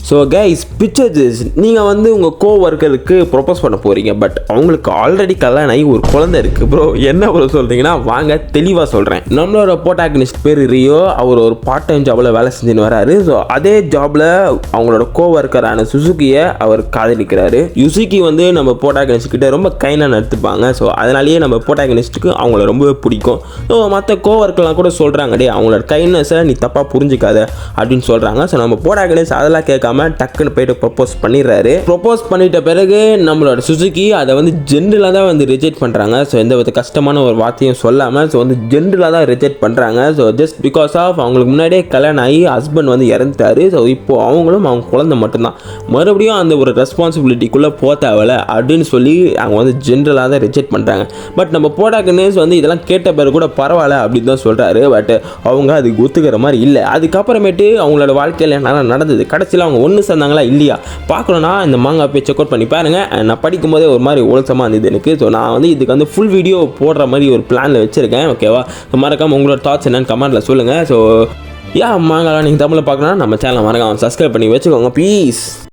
So guys picture this, நீங்கள் வந்து உங்கள் கோவர்க்கருக்கு ப்ரொப்போஸ் பண்ண போகிறீங்க. பட் அவங்களுக்கு ஆல்ரெடி கல்யாணம் ஆகி ஒரு குழந்தை இருக்குது. ப்ரோ என்ன ப்ரோ சொல்கிறீங்கன்னா வாங்க தெளிவாக சொல்கிறேன். நம்மளோட ப்ரோட்டாகனிஸ்ட் பேர் ரியோ. அவர் ஒரு பார்ட் டைம் ஜாபில் வேலை செஞ்சுன்னு வராரு. ஸோ அதே ஜாபில் அவங்களோட கோவர்க்கரான சுசுகியை அவர் காதலிக்கிறாரு. யுசுகி வந்து நம்ம ப்ரோட்டாகனிஸ்ட் கிட்ட ரொம்ப கைனாக நடத்துப்பாங்க. ஸோ அதனாலேயே நம்ம ப்ரோட்டாகனிஸ்ட்டுக்கு அவங்கள ரொம்பவே பிடிக்கும். ஸோ மற்ற கோவர்க்கெலாம் கூட சொல்கிறாங்க, டே அவங்களோட கைண்ட்னஸை நீ தப்பாக புரிஞ்சிக்காத அப்படின்னு சொல்கிறாங்க. ஸோ நம்ம ப்ரோட்டாகனிஸ்ட் அதெல்லாம் கேட்காம டக்குன்னு போயிட்டு ப்ரொப்போஸ் பண்ணிடுறாரு. ப்ரொப்போஸ் பண்ணிட்ட பிறகு நம்மளோட சுசுகி அதை வந்து ஜென்ரலாக தான் வந்து ரிஜெக்ட் பண்ணுறாங்க. ஸோ எந்த வித கஷ்டமான ஒரு வார்த்தையும் சொல்லாமல் ஸோ வந்து ஜென்ரலாக தான் ரிஜெக்ட் பண்ணுறாங்க. ஸோ ஜஸ்ட் பிகாஸ் ஆஃப் அவங்களுக்கு முன்னாடியே கல்யாணம் ஆகி ஹஸ்பண்ட் வந்து இறந்துட்டாரு. ஸோ இப்போ அவங்களும் அவங்க குழந்தை மட்டும்தான், மறுபடியும் அந்த ஒரு ரெஸ்பான்சிபிலிட்டிக்குள்ளே போத்தாவலை அப்படின்னு சொல்லி அவங்க வந்து ஜென்ரலாக தான் ரிஜெக்ட் பண்ணுறாங்க. பட் நம்ம ப்ரோட்டாகனிஸ்ட் வந்து இதெல்லாம் கேட்ட பிறகு கூட பரவாயில்ல அப்படின்னு தான் சொல்கிறாரு. பட் அவங்க அதுக்கு ஒத்துக்கிற மாதிரி இல்லை. அதுக்கப்புறமேட்டு அவங்களோட வாழ்க்கையில் என்ன நடந்தது, கடைசியில் அவங்க ஒன்று சேர்ந்தாங்களா இல்லையா பார்க்கணுன்னா இந்த மாங்கா போய் செக் அவுட் பண்ணி பாருங்கள். நான் படிக்கும் போதே ஒரு மாதிரி ஓலசமாக இருந்தது எனக்கு. ஸோ நான் வந்து இதுக்கு வந்து ஃபுல் வீடியோ போடுற மாதிரி ஒரு பிளானில் வச்சுருக்கேன். ஓகேவா, மறக்காமல் உங்களோட தாட்ஸ் என்னன்னு கமெண்ட்டில் சொல்லுங்கள். ஸோ மாங்காலாம் நீங்கள் தமிழில் பார்க்கணுன்னா நம்ம சேனலை மறக்காமல் சப்ஸ்கிரைப் பண்ணி வச்சுக்கோங்க ப்ளீஸ்.